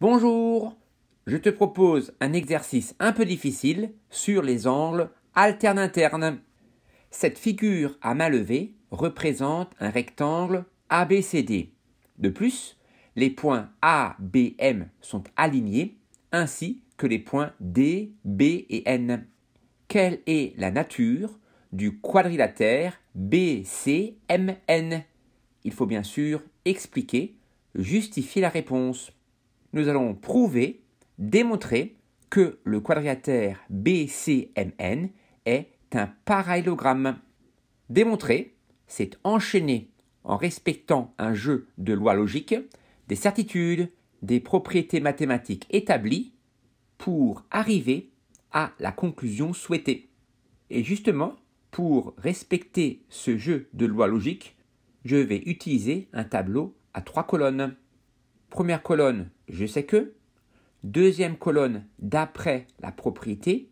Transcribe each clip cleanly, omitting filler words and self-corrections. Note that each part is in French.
Bonjour, je te propose un exercice un peu difficile sur les angles alternes-internes. Cette figure à main levée représente un rectangle ABCD. De plus, les points A, B, M sont alignés ainsi que les points D, B et N. Quelle est la nature du quadrilatère BCMN? Il faut bien sûr expliquer, justifier la réponse. Nous allons prouver, démontrer que le quadrilatère BCMN est un parallélogramme. Démontrer, c'est enchaîner en respectant un jeu de lois logiques, des certitudes, des propriétés mathématiques établies pour arriver à la conclusion souhaitée. Et justement, pour respecter ce jeu de lois logiques, je vais utiliser un tableau à 3 colonnes. Première colonne, je sais que. Deuxième colonne, d'après la propriété.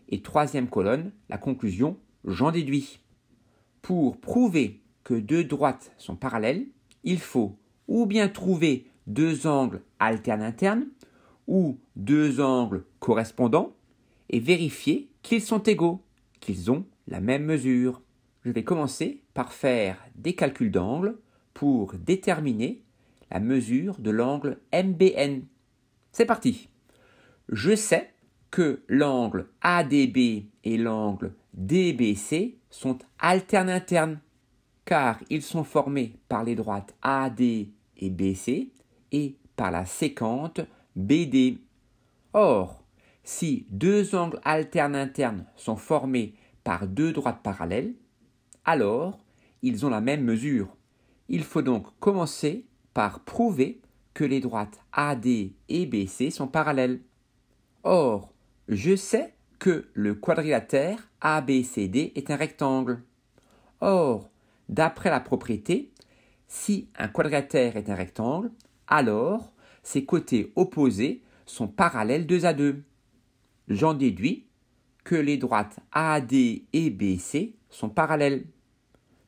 Et troisième colonne, la conclusion, j'en déduis. Pour prouver que deux droites sont parallèles, il faut ou bien trouver deux angles alternes internes ou deux angles correspondants et vérifier qu'ils sont égaux, qu'ils ont la même mesure. Je vais commencer par faire des calculs d'angle pour déterminer la mesure de l'angle MBN. C'est parti. Je sais que l'angle ADB et l'angle DBC sont alternes internes car ils sont formés par les droites AD et BC et par la séquente BD. Or, si deux angles alternes internes sont formés par deux droites parallèles, alors ils ont la même mesure. Il faut donc commencer par prouver que les droites AD et BC sont parallèles. Or, je sais que le quadrilatère ABCD est un rectangle. Or, d'après la propriété, si un quadrilatère est un rectangle, alors ses côtés opposés sont parallèles 2 à 2. J'en déduis que les droites AD et BC sont parallèles.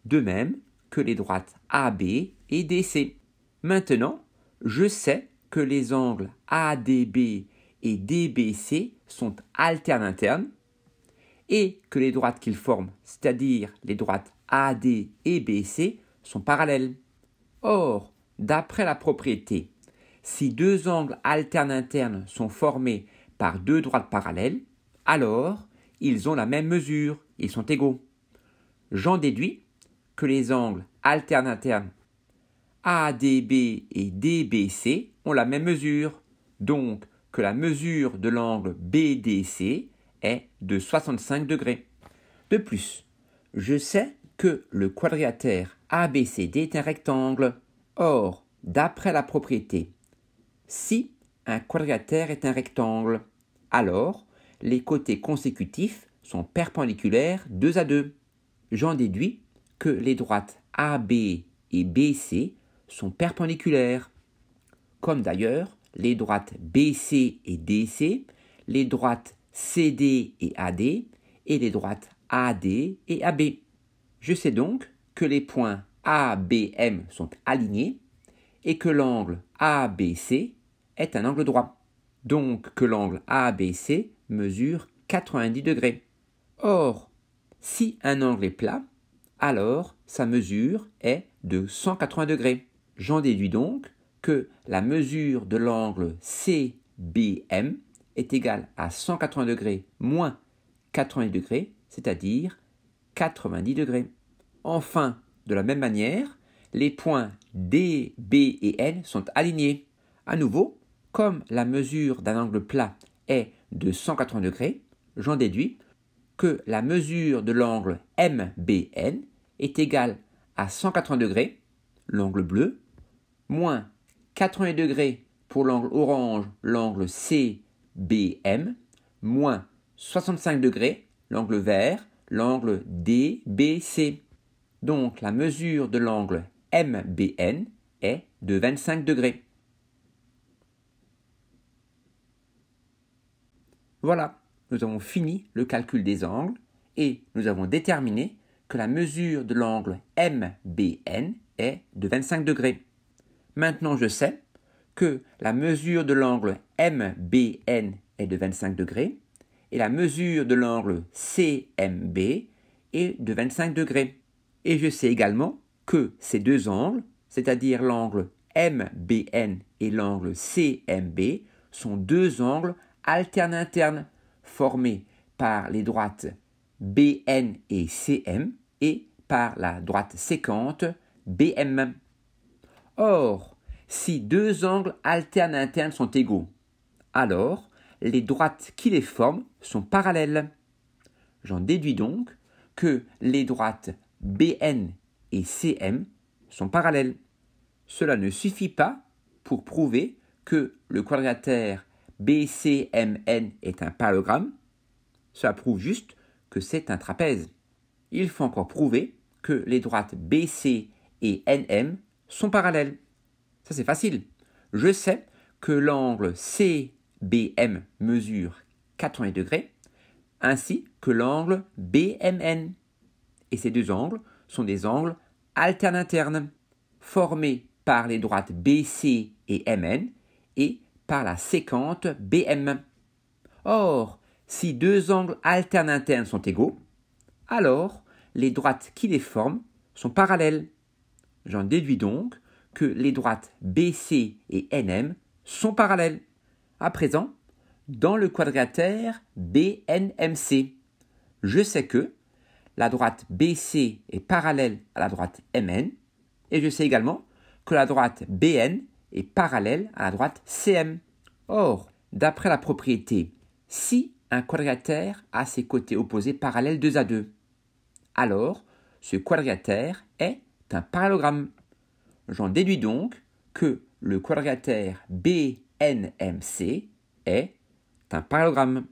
De même que les droites AB et DC. Maintenant, je sais que les angles ADB et DBC sont alternes internes et que les droites qu'ils forment, c'est-à-dire les droites AD et BC, sont parallèles. Or, d'après la propriété, si deux angles alternes internes sont formés par deux droites parallèles, alors ils ont la même mesure, ils sont égaux. J'en déduis que les angles alternes internes ADB et DBC ont la même mesure, donc que la mesure de l'angle BDC est de 65 degrés. De plus, je sais que le quadrilatère ABCD est un rectangle. Or, d'après la propriété, si un quadrilatère est un rectangle, alors les côtés consécutifs sont perpendiculaires 2 à 2. J'en déduis que les droites AB et BC sont perpendiculaires, comme d'ailleurs les droites BC et DC, les droites CD et AD et les droites AD et AB. Je sais donc que les points ABM sont alignés et que l'angle ABC est un angle droit. Donc que l'angle ABC mesure 90 degrés. Or, si un angle est plat, alors sa mesure est de 180 degrés. J'en déduis donc que la mesure de l'angle CBM est égale à 180 degrés moins 90 degrés, c'est-à-dire 90 degrés. Enfin, de la même manière, les points D, B et N sont alignés. À nouveau, comme la mesure d'un angle plat est de 180 degrés, j'en déduis que la mesure de l'angle MBN est égale à 180 degrés, l'angle bleu, moins 80 degrés pour l'angle orange, l'angle CBM, moins 65 degrés, l'angle vert, l'angle DBC. Donc la mesure de l'angle MBN est de 25 degrés. Voilà, nous avons fini le calcul des angles et nous avons déterminé que la mesure de l'angle MBN est de 25 degrés. Maintenant je sais que la mesure de l'angle MBN est de 25 degrés et la mesure de l'angle CMB est de 25 degrés. Et je sais également que ces deux angles, c'est-à-dire l'angle MBN et l'angle CMB, sont deux angles alternes internes formés par les droites BN et CM et par la droite sécante BM. Or, si deux angles alternes internes sont égaux, alors les droites qui les forment sont parallèles. J'en déduis donc que les droites BN et CM sont parallèles. Cela ne suffit pas pour prouver que le quadrilatère BCMN est un parallélogramme. Cela prouve juste que c'est un trapèze. Il faut encore prouver que les droites BC et NM sont parallèles. Ça c'est facile. Je sais que l'angle CBM mesure 80 degrés ainsi que l'angle BMN. Et ces deux angles sont des angles alternes internes formés par les droites BC et MN et par la sécante BM. Or, si deux angles alternes internes sont égaux, alors les droites qui les forment sont parallèles. J'en déduis donc que les droites BC et NM sont parallèles. À présent, dans le quadrilatère BNMC, je sais que la droite BC est parallèle à la droite MN et je sais également que la droite BN est parallèle à la droite CM. Or, d'après la propriété, si un quadrilatère a ses côtés opposés parallèles 2 à 2, alors ce quadrilatère est un parallélogramme. J'en déduis donc que le quadrilatère BNMC est un parallélogramme.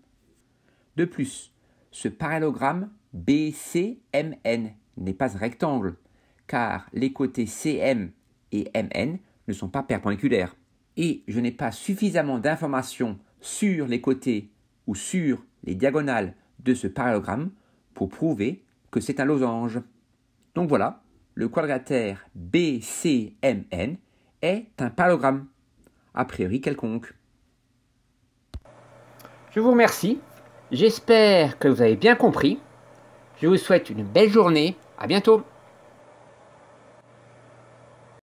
De plus, ce parallélogramme BCMN n'est pas un rectangle, car les côtés CM et MN ne sont pas perpendiculaires. Et je n'ai pas suffisamment d'informations sur les côtés ou sur les diagonales de ce parallélogramme pour prouver que c'est un losange. Donc voilà, le quadrilatère BCMN est un parallélogramme, a priori quelconque. Je vous remercie. J'espère que vous avez bien compris. Je vous souhaite une belle journée. À bientôt.